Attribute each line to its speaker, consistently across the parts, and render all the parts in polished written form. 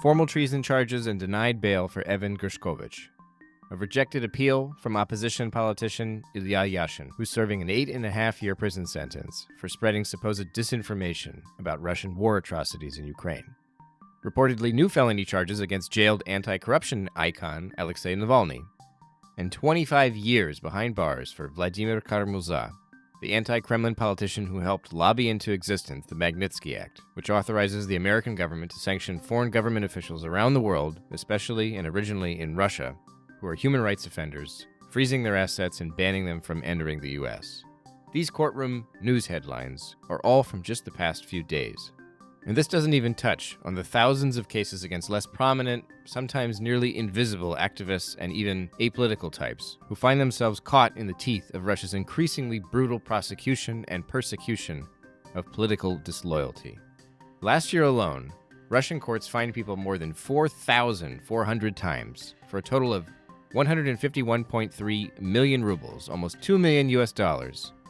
Speaker 1: formal treason charges and denied bail for Evan Gershkovich. A rejected appeal from opposition politician Ilya Yashin, who's serving an 8.5-year prison sentence for spreading supposed disinformation about Russian war atrocities in Ukraine. Reportedly new felony charges against jailed anti-corruption icon Alexey Navalny. And 25 years behind bars for Vladimir Kara-Murza, the anti-Kremlin politician who helped lobby into existence the Magnitsky Act, which authorizes the American government to sanction foreign government officials around the world, especially and originally in Russia, who are human rights offenders, freezing their assets and banning them from entering the U.S. These courtroom news headlines are all from just the past few days. And this doesn't even touch on the thousands of cases against less prominent, sometimes nearly invisible activists and even apolitical types who find themselves caught in the teeth of Russia's increasingly brutal prosecution and persecution of political disloyalty. Last year alone, Russian courts fined people more than 4,400 times for a total of 151.3 million rubles, almost $2 million,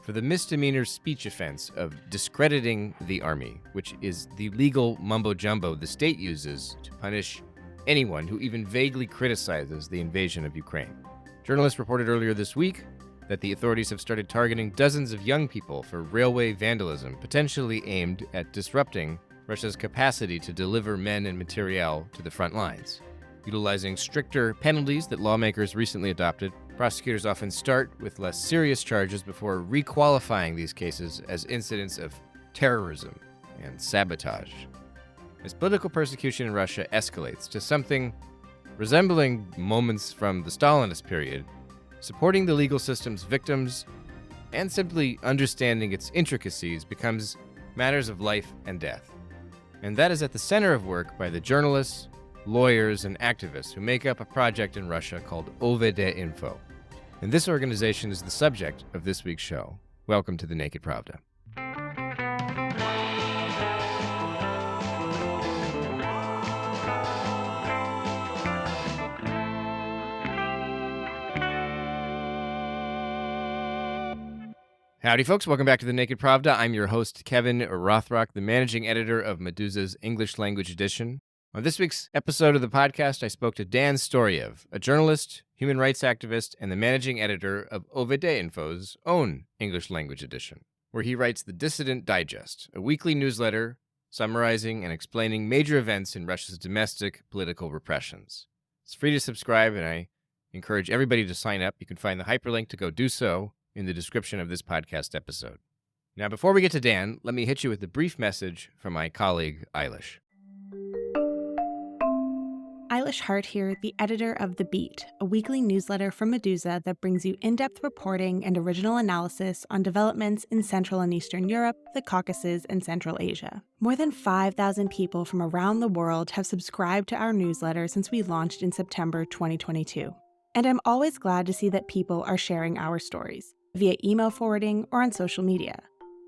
Speaker 1: for the misdemeanor speech offense of discrediting the army, which is the legal mumbo-jumbo the state uses to punish anyone who even vaguely criticizes the invasion of Ukraine. Journalists reported earlier this week that the authorities have started targeting dozens of young people for railway vandalism, potentially aimed at disrupting Russia's capacity to deliver men and materiel to the front lines. Utilizing stricter penalties that lawmakers recently adopted, prosecutors often start with less serious charges before requalifying these cases as incidents of terrorism and sabotage. As political persecution in Russia escalates to something resembling moments from the Stalinist period, supporting the legal system's victims and simply understanding its intricacies becomes matters of life and death. And that is at the center of work by the journalists, lawyers, and activists who make up a project in Russia called OVD-Info. And this organization is the subject of this week's show. Welcome to the Naked Pravda. Howdy, folks. Welcome back to the Naked Pravda. I'm your host, Kevin Rothrock, the managing editor of Meduza's English language edition. On this week's episode of the podcast, I spoke to Dan Storyev, a journalist, human rights activist, and the managing editor of OVD-Info's own English language edition, where he writes the Dissident Digest, a weekly newsletter summarizing and explaining major events in Russia's domestic political repressions. It's free to subscribe, and I encourage everybody to sign up. You can find the hyperlink to go do so in the description of this podcast episode. Now, before we get to Dan, let me hit you with a brief message from my colleague, Eilish.
Speaker 2: Eilish Hart here, the editor of The Beat, a weekly newsletter from Meduza that brings you in-depth reporting and original analysis on developments in Central and Eastern Europe, the Caucasus, and Central Asia. More than 5,000 people from around the world have subscribed to our newsletter since we launched in September 2022. And I'm always glad to see that people are sharing our stories, via email forwarding or on social media.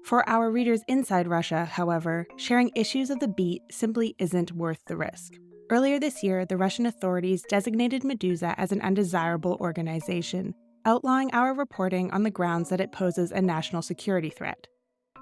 Speaker 2: For our readers inside Russia, however, sharing issues of The Beat simply isn't worth the risk. Earlier this year, the Russian authorities designated Meduza as an undesirable organization, outlawing our reporting on the grounds that it poses a national security threat.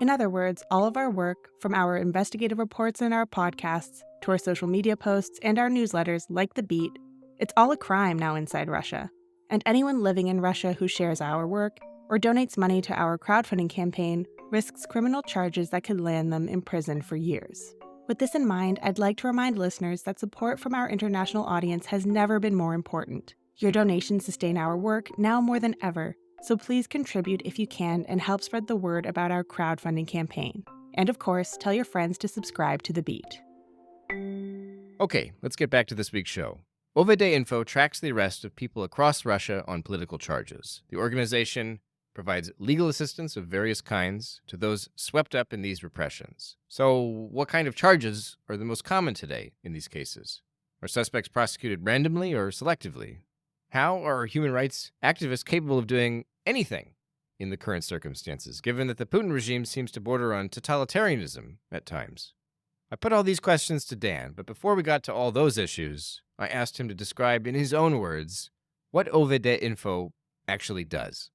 Speaker 2: In other words, all of our work, from our investigative reports and our podcasts, to our social media posts and our newsletters like The Beat, it's all a crime now inside Russia. And anyone living in Russia who shares our work or donates money to our crowdfunding campaign risks criminal charges that could land them in prison for years. With this in mind, I'd like to remind listeners that support from our international audience has never been more important. Your donations sustain our work now more than ever, so please contribute if you can and help spread the word about our crowdfunding campaign. And of course, tell your friends to subscribe to The Beat.
Speaker 1: Okay, let's get back to this week's show. OVD-Info tracks the arrest of people across Russia on political charges. The organization provides legal assistance of various kinds to those swept up in these repressions. So, what kind of charges are the most common today in these cases? Are suspects prosecuted randomly or selectively? How are human rights activists capable of doing anything in the current circumstances, given that the Putin regime seems to border on totalitarianism at times? I put all these questions to Dan, but before we got to all those issues, I asked him to describe in his own words what OVD-Info actually does.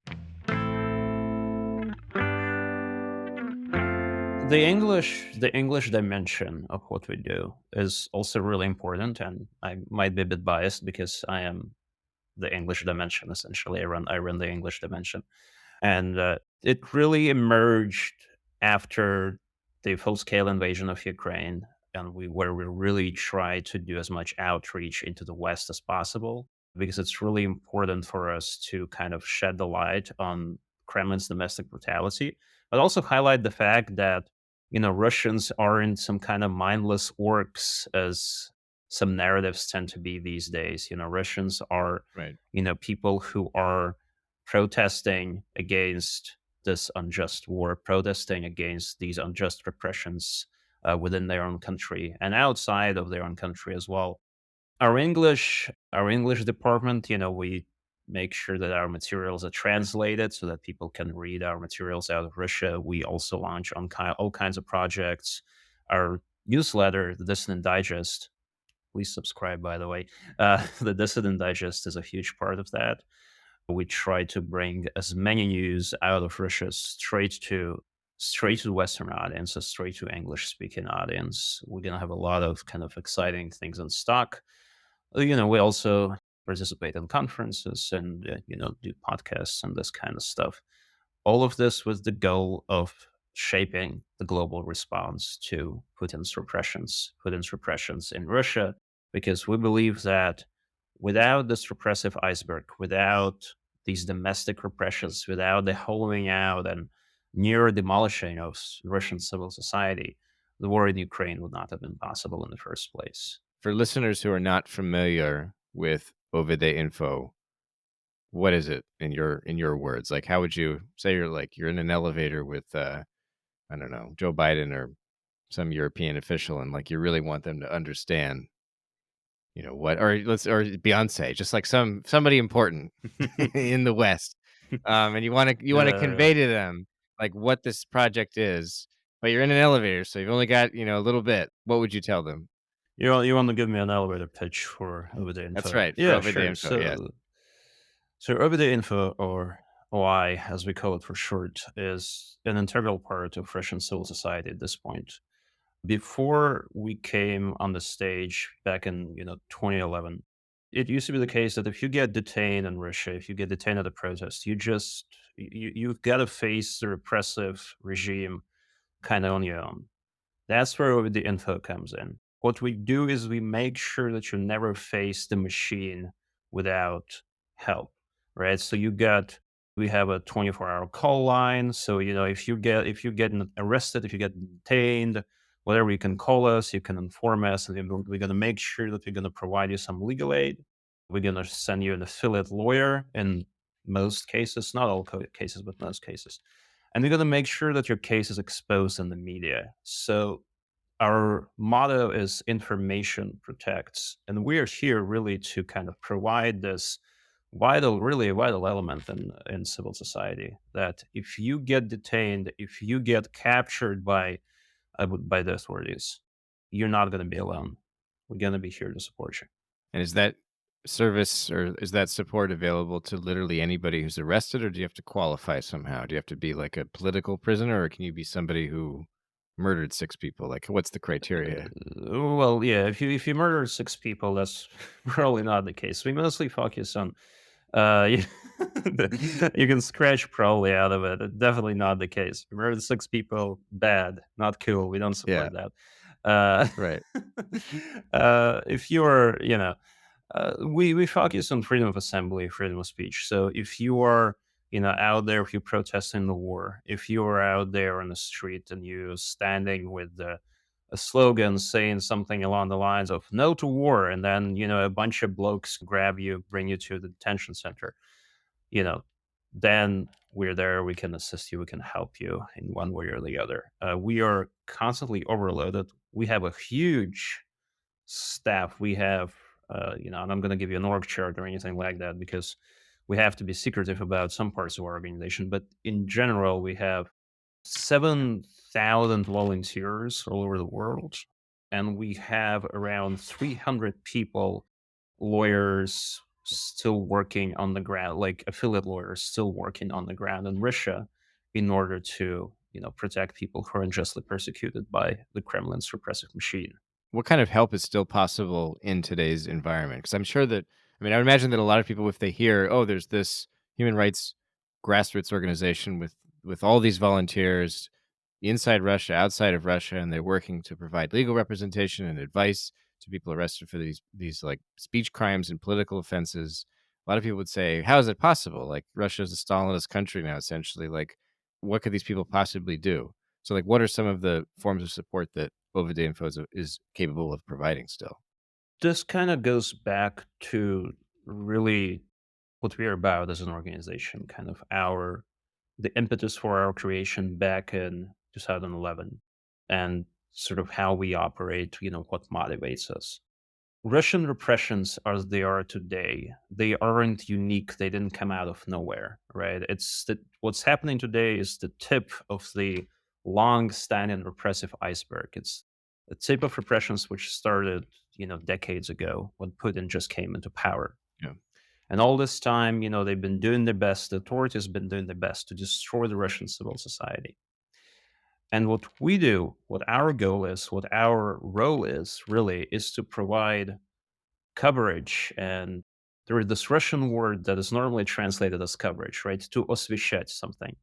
Speaker 3: the English dimension of what we do is also really important, and I might be a bit biased because I am the English dimension. Essentially, I run the English dimension, and it really emerged after the full-scale invasion of Ukraine, and where we really try to do as much outreach into the West as possible, because it's really important for us to kind of shed the light on Kremlin's domestic brutality, but also highlight the fact that Russians aren't some kind of mindless orcs as some narratives tend to be these days. Russians are
Speaker 1: Right.
Speaker 3: people who are protesting against this unjust war, protesting against these unjust repressions within their own country and outside of their own country as well. Our English department, we make sure that our materials are translated so that people can read our materials out of Russia. We also launch on all kinds of projects. Our newsletter, the Dissident Digest, please subscribe, by the way. The Dissident Digest is a huge part of that. We try to bring as many news out of Russia straight to the Western audience, straight to English speaking audience. We're gonna have a lot of kind of exciting things in stock. We also participate in conferences and do podcasts and this kind of stuff. All of this with the goal of shaping the global response to Putin's repressions in Russia, because we believe that without this repressive iceberg, without these domestic repressions, without the hollowing out and near demolishing of Russian civil society, the war in Ukraine would not have been possible in the first place.
Speaker 1: For listeners who are not familiar with OVD-Info, what is it in your words? Like, how would you say you're in an elevator with I don't know, Joe Biden or some European official, and like you really want them to understand, what, or Beyonce, just like somebody important in the West, and you want to
Speaker 3: Uh,
Speaker 1: convey to them like what this project is, but you're in an elevator, so you've only got a little bit. What would you tell them?
Speaker 3: you want to give me an elevator pitch for OVD
Speaker 1: That's
Speaker 3: Info?
Speaker 1: right, for
Speaker 3: Yeah,
Speaker 1: OVD
Speaker 3: sure.
Speaker 1: Info. Yes.
Speaker 3: So OVD Info, or OI, as we call it for short, is an integral part of Russian civil society at this point. Before we came on the stage back in 2011, it used to be the case that if you get detained in Russia, if you get detained at a protest, you've got to face the repressive regime kind of on your own. That's where the info comes in. What we do is we make sure that you never face the machine without help, right? So we have a 24-hour call line. So if you get arrested, if you get detained, whatever, you can call us, you can inform us, and we're going to make sure that we're going to provide you some legal aid. We're going to send you an affiliate lawyer in most cases, not all cases, but most cases. And we're going to make sure that your case is exposed in the media. So our motto is information protects. And we are here really to kind of provide this really vital element in civil society, that if you get detained, if you get captured by the authorities, you're not going to be alone. We're going to be here to support you.
Speaker 1: And is that service or is that support available to literally anybody who's arrested, or do you have to qualify somehow? Do you have to be like a political prisoner, or can you be somebody who murdered 6 people? Like, what's the criteria?
Speaker 3: Well, yeah, if you murder 6 people, that's probably not the case. We mostly focus on you, you can scratch probably out of it. Definitely not the case. You murdered 6 people, bad, not cool. We don't
Speaker 1: Yeah,
Speaker 3: support that. Uh,
Speaker 1: right.
Speaker 3: if you're, we focus on freedom of assembly, freedom of speech. So if you are, out there, if you're protesting the war, if you are out there on the street and you're standing with a slogan saying something along the lines of "No to war," and then a bunch of blokes grab you, bring you to the detention center, you know, then we're there. We can assist you. We can help you in one way or the other. We are constantly overloaded. We have a huge staff. We have, and I'm going to give you an org chart or anything like that because we have to be secretive about some parts of our organization. But in general, we have 7,000 volunteers all over the world, and we have around 300 people, lawyers still working on the ground, like affiliate lawyers still working on the ground in Russia in order to protect people who are unjustly persecuted by the Kremlin's repressive machine.
Speaker 1: What kind of help is still possible in today's environment? Because I'm sure that, I mean, I would imagine that a lot of people, if they hear, oh, there's this human rights grassroots organization with all these volunteers inside Russia, outside of Russia, and they're working to provide legal representation and advice to people arrested for these like speech crimes and political offenses. A lot of people would say, how is it possible? Like Russia is a Stalinist country now, essentially. Like, what could these people possibly do? So, like, what are some of the forms of support that OVD-Info is capable of providing still?
Speaker 3: This kind of goes back to really what we're about as an organization, kind of the impetus for our creation back in 2011, and sort of how we operate, what motivates us. Russian repressions as they are today, they aren't unique. They didn't come out of nowhere, right? What's happening today is the tip of the long-standing repressive iceberg. It's the tip of repressions which started, decades ago when Putin just came into power.
Speaker 1: Yeah.
Speaker 3: And all this time, they've been doing their best. The authorities have been doing their best to destroy the Russian civil society. And what we do, what our goal is, what our role is really, is to provide coverage. And there is this Russian word that is normally translated as coverage, right? To освещать something.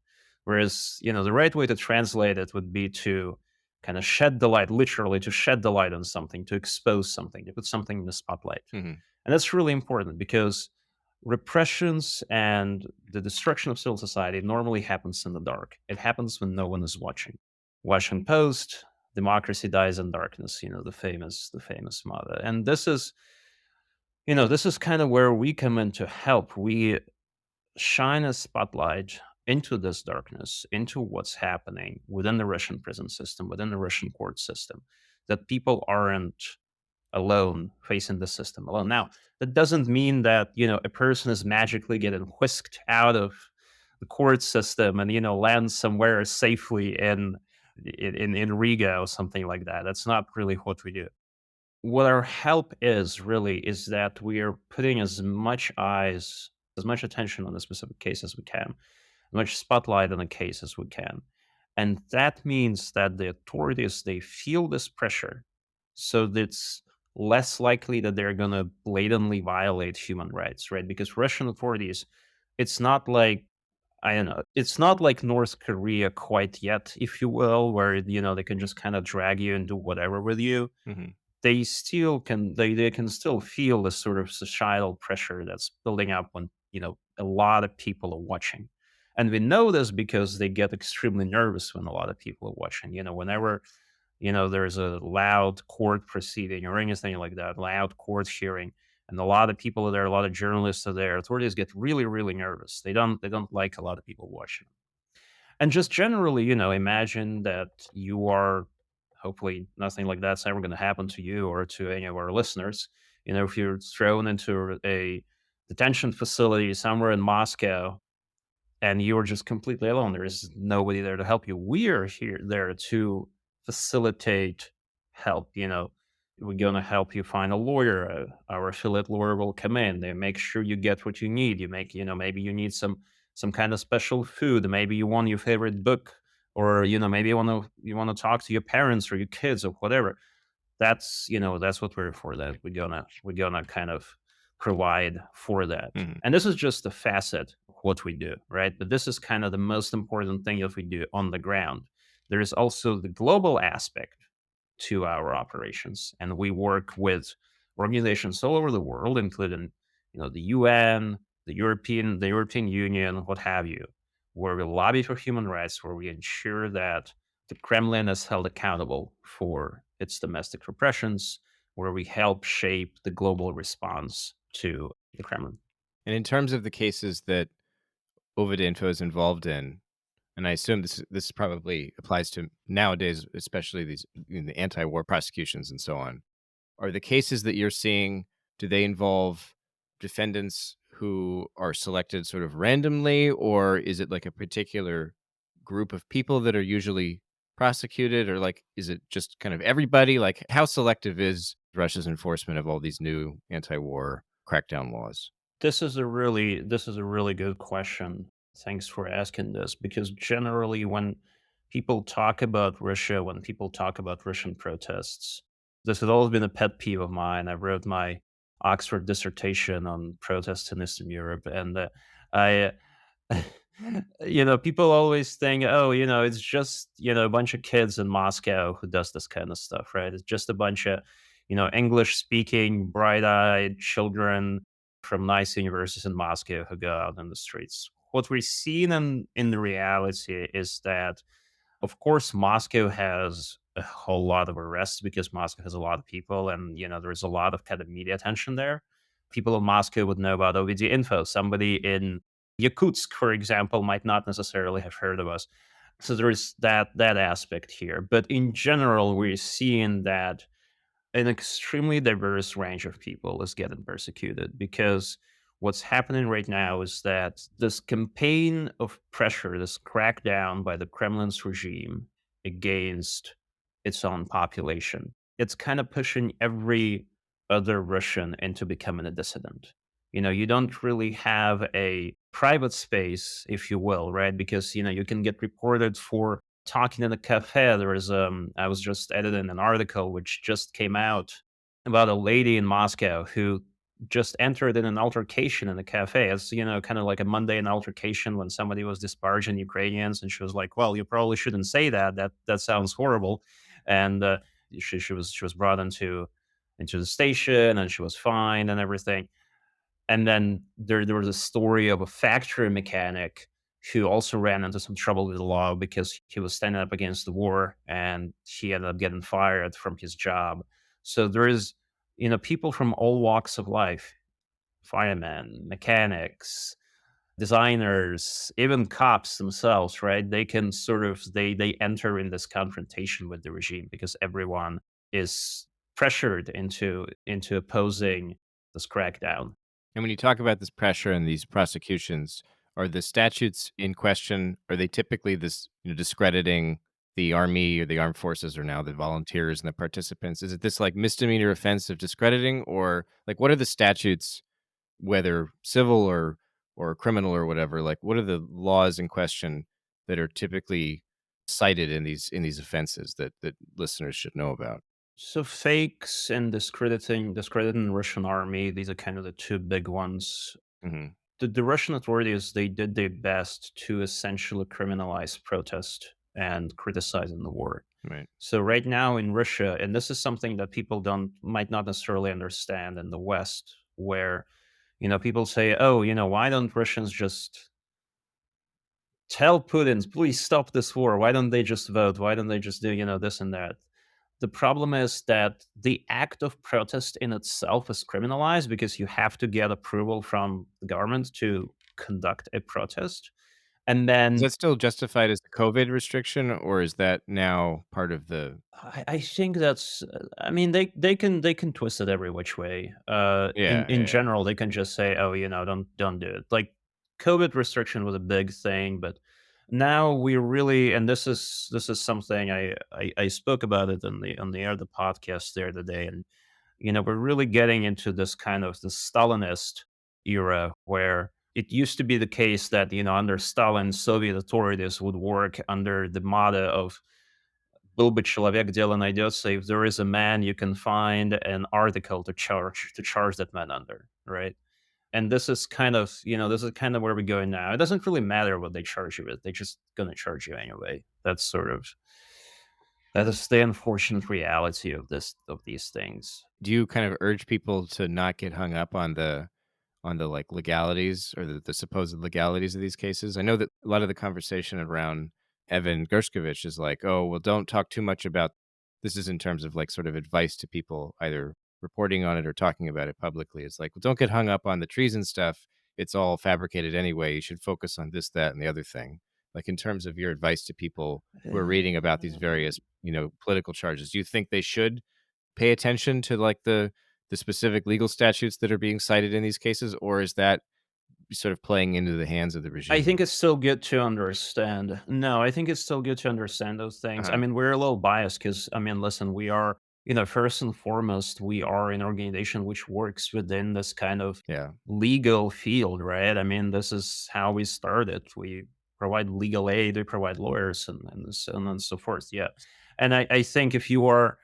Speaker 3: Whereas, the right way to translate it would be to kind of shed the light, literally to shed the light on something, to expose something, to put something in the spotlight.
Speaker 1: Hmm.
Speaker 3: And that's really important because repressions and the destruction of civil society normally happens in the dark. It happens when no one is watching. Washington Post, democracy dies in darkness, the famous motto. And this is kind of where we come in to help. We shine a spotlight into this darkness, into what's happening within the Russian prison system, within the Russian court system, that people aren't alone facing the system alone. Now, that doesn't mean that, a person is magically getting whisked out of the court system and, lands somewhere safely in Riga or something like that. That's not really what we do. What our help is that we are putting as much eyes, as much attention on a specific case as we can, as much spotlight on a case as we can. And that means that the authorities, they feel this pressure. So that's less likely that they're going to blatantly violate human rights, right? Because Russian authorities, it's not like, I don't know, it's not like North Korea quite yet, if you will, where, they can just kind of drag you and do whatever with you.
Speaker 1: Hmm.
Speaker 3: They can still feel the sort of societal pressure that's building up when, a lot of people are watching. And we know this because they get extremely nervous when a lot of people are watching. Whenever, there's a loud court proceeding or anything like that, loud court hearing, and a lot of people are there, a lot of journalists are there, authorities get really, really nervous. They don't like a lot of people watching. And just generally, imagine that you are, hopefully nothing like that's ever going to happen to you or to any of our listeners. If you're thrown into a detention facility somewhere in Moscow and you are just completely alone, there is nobody there to help you. We are there to facilitate help. We're going to help you find a lawyer. Our affiliate lawyer will come in. They make sure you get what you need. Maybe you need some kind of special food. Maybe you want your favorite book, or maybe you want to talk to your parents or your kids or whatever. That's what we're for. That we're gonna kind of provide for that.
Speaker 1: Hmm.
Speaker 3: And this is just a facet of what we do, right? But this is kind of the most important thing that we do on the ground. There is also the global aspect to our operations, and we work with organizations all over the world, including the UN, the European Union, what have you, where we lobby for human rights, where we ensure that the Kremlin is held accountable for its domestic repressions, where we help shape the global response to the Kremlin.
Speaker 1: And in terms of the cases that OVD-Info is involved in, I assume this probably applies to nowadays, especially the anti-war prosecutions and so on. Are the cases that you're seeing, do they involve defendants who are selected sort of randomly, or is it like a particular group of people that are usually prosecuted, or like is it just kind of everybody? Like how selective is Russia's enforcement of all these new anti-war crackdown laws?
Speaker 3: This is a really good question. Thanks for asking this, because generally when people talk about Russia, when people talk about Russian protests, this has always been a pet peeve of mine. I wrote my Oxford dissertation on protests in Eastern Europe, and I, people always think, oh, it's just a bunch of kids in Moscow who does this kind of stuff, right? It's just a bunch of English speaking, bright eyed children from nice universities in Moscow who go out in the streets. What we're seeing in the reality is that, of course, Moscow has a whole lot of arrests because Moscow has a lot of people, and there's a lot of kind of media attention there. People in Moscow would know about OVD-Info. Somebody in Yakutsk, for example, might not necessarily have heard of us. So there's that aspect here. But in general, we're seeing that an extremely diverse range of people is getting persecuted, because what's happening right now is that this campaign of pressure, this crackdown by the Kremlin's regime against its own population, it's kind of pushing every other Russian into becoming a dissident. You don't really have a private space, if you will, right? Because you can get reported for talking in a cafe. I was just editing an article which just came out about a lady in Moscow who just entered in an altercation in a cafe. As kind of like a mundane altercation when somebody was disparaging Ukrainians, and she was like, "Well, you probably shouldn't say that. That sounds horrible." And she was brought into the station, and she was fined and everything. And then there was a story of a factory mechanic who also ran into some trouble with the law because he was standing up against the war, and he ended up getting fired from his job. So there is, people from all walks of life, firemen, mechanics, designers, even cops themselves, right? They can sort of they enter in this confrontation with the regime because everyone is pressured into opposing this crackdown.
Speaker 1: And when you talk about this pressure and these prosecutions, are the statutes in question, are they typically this, discrediting the army or the armed forces, or now the volunteers and the participants? Is it this like misdemeanor offense of discrediting, or like what are the statutes, whether civil or criminal or whatever? Like what are the laws in question that are typically cited in these offenses that listeners should know about?
Speaker 3: So fakes and discrediting the Russian army, these are kind of the two big ones.
Speaker 1: Hmm.
Speaker 3: The Russian authorities, they did their best to essentially criminalize protest and criticizing the war.
Speaker 1: Right.
Speaker 3: So right now in Russia, and this is something that people don't might not necessarily understand in the West, where people say, "Oh, why don't Russians just tell Putin, please stop this war? Why don't they just vote? Why don't they just do this and that?" The problem is that the act of protest in itself is criminalized because you have to get approval from the government to conduct a protest. And
Speaker 1: Is
Speaker 3: then
Speaker 1: that still justified as the COVID restriction, or is that now part of the?
Speaker 3: I think that's I mean, they can twist it every which way.
Speaker 1: Yeah,
Speaker 3: In
Speaker 1: yeah.
Speaker 3: general, they can just say, "Oh, don't do it." Like COVID restriction was a big thing, but now we really, and this is something I spoke about it on the other podcast the other day, and we're really getting into this kind of the Stalinist era where it used to be the case that under Stalin, Soviet authorities would work under the motto of "Был бы человек, дело найдется." If there is a man, you can find an article to charge that man under, right? And this is kind of where we're going now. It doesn't really matter what they charge you with; they're just gonna charge you anyway. That is the unfortunate reality of these things.
Speaker 1: Do you kind of urge people to not get hung up on the like legalities or the supposed legalities of these cases? I know that a lot of the conversation around Evan Gershkovich is like, oh, well, don't talk too much about this, is in terms of like sort of advice to people either reporting on it or talking about it publicly. It's like, well, don't get hung up on the treason stuff. It's all fabricated anyway. You should focus on this, that, and the other thing. Like in terms of your advice to people who are reading about these various, political charges, do you think they should pay attention to like the specific legal statutes that are being cited in these cases, or is that sort of playing into the hands of the
Speaker 3: I
Speaker 1: regime?
Speaker 3: think it's still good to understand. No, I think it's still good to understand those things. I
Speaker 1: Uh-huh.
Speaker 3: mean, we're a little biased because, I mean, listen, we are, first and foremost, we are an organization which works within this kind of
Speaker 1: Yeah.
Speaker 3: legal field, right? I mean, this is how we started. We provide legal aid, they provide lawyers, and so on and so forth. Yeah, and I think if you are,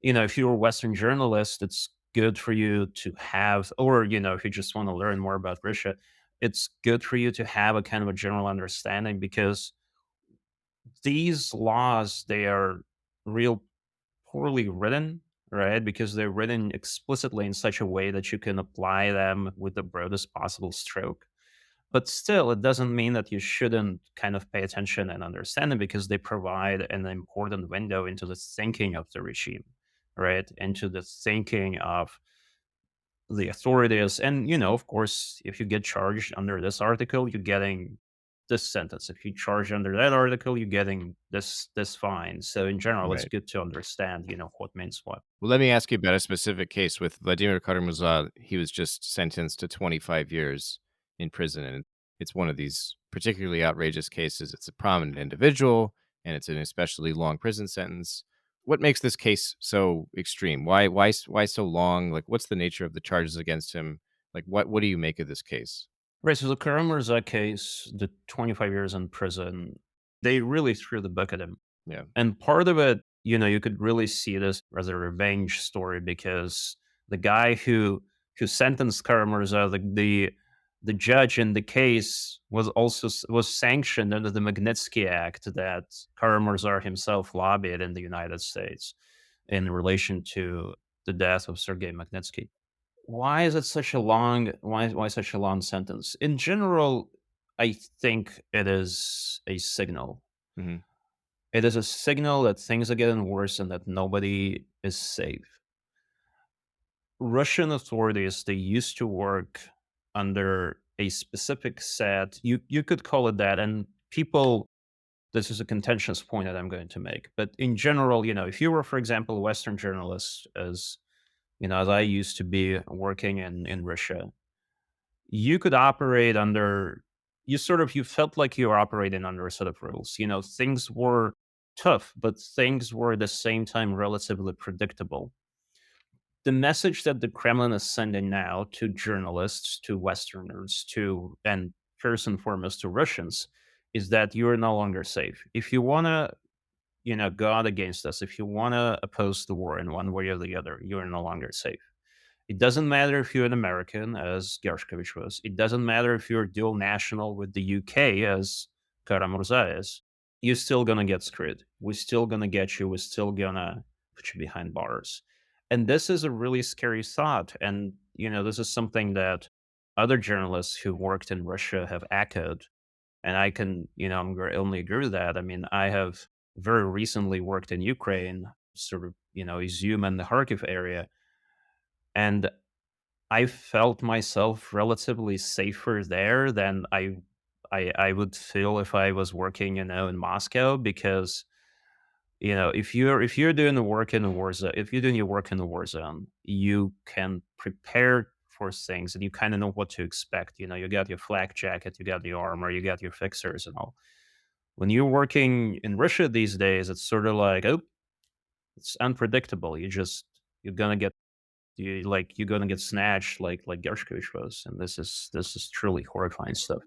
Speaker 3: if you're a Western journalist, it's good for you to have, or if you just want to learn more about Russia, it's good for you to have a kind of a general understanding, because these laws, they are real poorly written, right? Because they're written explicitly in such a way that you can apply them with the broadest possible stroke. But still, it doesn't mean that you shouldn't kind of pay attention and understand them, because they provide an important window into the thinking of the regime, right? Into the thinking of the authorities. And, of course, if you get charged under this article, you're getting this sentence. If you charge under that article, you're getting this fine. So in general, it's
Speaker 1: Right.
Speaker 3: good to understand, what means what.
Speaker 1: Well, let me ask you about a specific case with Vladimir Kara-Murza. He was just sentenced to 25 years in prison, and it's one of these particularly outrageous cases. It's a prominent individual, and it's an especially long prison sentence. What makes this case so extreme? Why so long? Like, what's the nature of the charges against him? Like, what do you make of this case?
Speaker 3: Right. So the Kara-Murza case, the 25 years in prison, they really threw the book at him.
Speaker 1: Yeah.
Speaker 3: And part of it, you could really see this as a revenge story, because the guy who sentenced Kara-Murza, the judge in the case, was sanctioned under the Magnitsky Act that Kara-Murza himself lobbied in the United States in relation to the death of Sergei Magnitsky. Why is it such a long why such a long sentence? In general, I think it is a signal.
Speaker 1: Hmm.
Speaker 3: It is a signal that things are getting worse and that nobody is safe. Russian authorities, they used to work under a specific set, you could call it that, and people, this is a contentious point that I'm going to make. But in general, if you were, for example, a Western journalist, as I used to be working in Russia, you could operate under, you felt like you were operating under a set of rules. Things were tough, but things were at the same time relatively predictable. The message that the Kremlin is sending now to journalists, to Westerners, and first and foremost to Russians, is that you are no longer safe. If you want to, go out against us, if you want to oppose the war in one way or the other, you are no longer safe. It doesn't matter if you're an American, as Gershkovich was. It doesn't matter if you're dual national with the UK, as Kara-Murza is. You're still gonna get screwed. We're still gonna get you. We're still gonna put you behind bars. And this is a really scary thought. And this is something that other journalists who worked in Russia have echoed. And I can, only agree with that. I mean, I have very recently worked in Ukraine, sort of, Izium and the Kharkiv area, and I felt myself relatively safer there than I would feel if I was working, in Moscow, because if you're doing the work in the war zone, if you're doing your work in the war zone, you can prepare for things and you kind of know what to expect. You got your flak jacket, you got your armor, you got your fixers and all. When you're working in Russia these days, it's sort of like, oh, it's unpredictable. You're gonna get you're gonna get snatched like Gershkovich was, and this is truly horrifying stuff.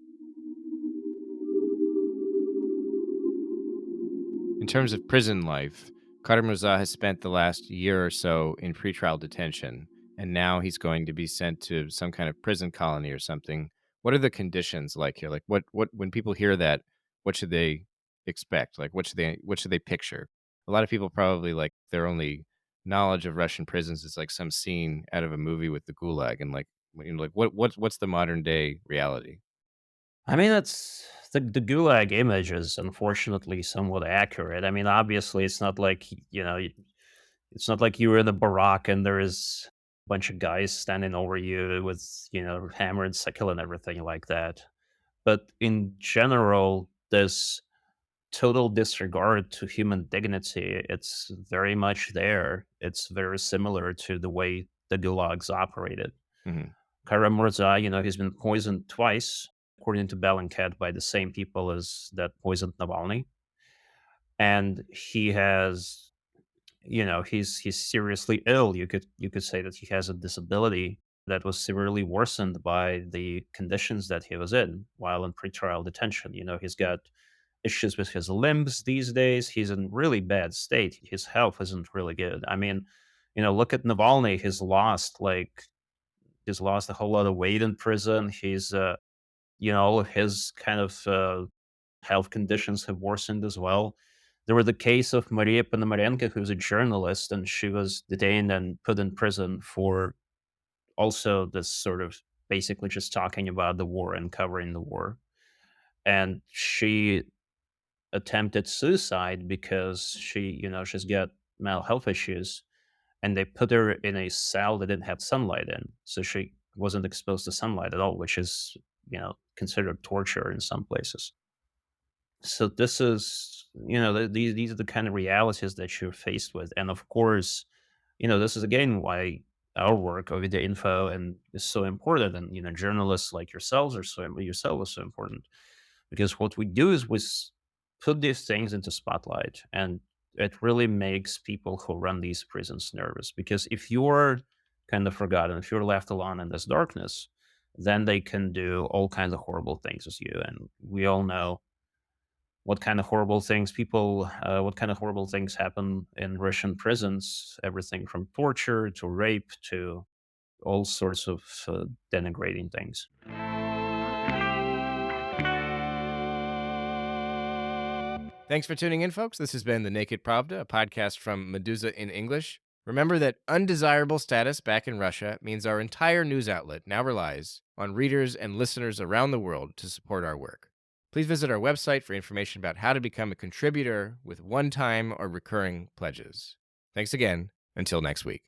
Speaker 1: In terms of prison life, Kara-Murza has spent the last year or so in pretrial detention, and now he's going to be sent to some kind of prison colony or something. What are the conditions like here? Like, what when people hear that, what should they expect? Like, what should they picture? A lot of people probably, like, their only knowledge of Russian prisons is like some scene out of a movie with the Gulag, and like, like what's the modern day reality?
Speaker 3: I mean, that's the Gulag image is unfortunately somewhat accurate. I mean, obviously, it's not like it's not like you were in a barrack and there is a bunch of guys standing over you with hammer and sickle and everything like that. But in general, this total disregard to human dignity, it's very much there. It's very similar to the way the gulags operated.
Speaker 1: Hmm.
Speaker 3: Kara-Murza, he's been poisoned twice, according to Bellingcat, by the same people as that poisoned Navalny. And he has, he's seriously ill. You could say that he has a disability. that was severely worsened by the conditions that he was in while in pretrial detention. He's got issues with his limbs these days. He's in really bad state. His health isn't really good. I mean, look at Navalny. He's lost a whole lot of weight in prison. His kind of health conditions have worsened as well. There was the case of Maria Ponomarenko, who's a journalist, and she was detained and put in prison for also this sort of basically just talking about the war and covering the war. And she attempted suicide because she's got mental health issues, and they put her in a cell that didn't have sunlight in, so she wasn't exposed to sunlight at all, which is considered torture in some places. So this is these are the kind of realities that you're faced with, and of course, this is again why our work OVD-Info and is so important, and journalists like yourselves are yourself is so important, because what we do is put these things into spotlight, and it really makes people who run these prisons nervous, because if you're kind of forgotten, if you're left alone in this darkness, then they can do all kinds of horrible things as you, and we all know what kind of horrible things happen in Russian prisons, everything from torture to rape to all sorts of denigrating things.
Speaker 1: Thanks for tuning in, folks. This has been The Naked Pravda, a podcast from Meduza in English. Remember that undesirable status back in Russia means our entire news outlet now relies on readers and listeners around the world to support our work. Please visit our website for information about how to become a contributor with one-time or recurring pledges. Thanks again. Until next week.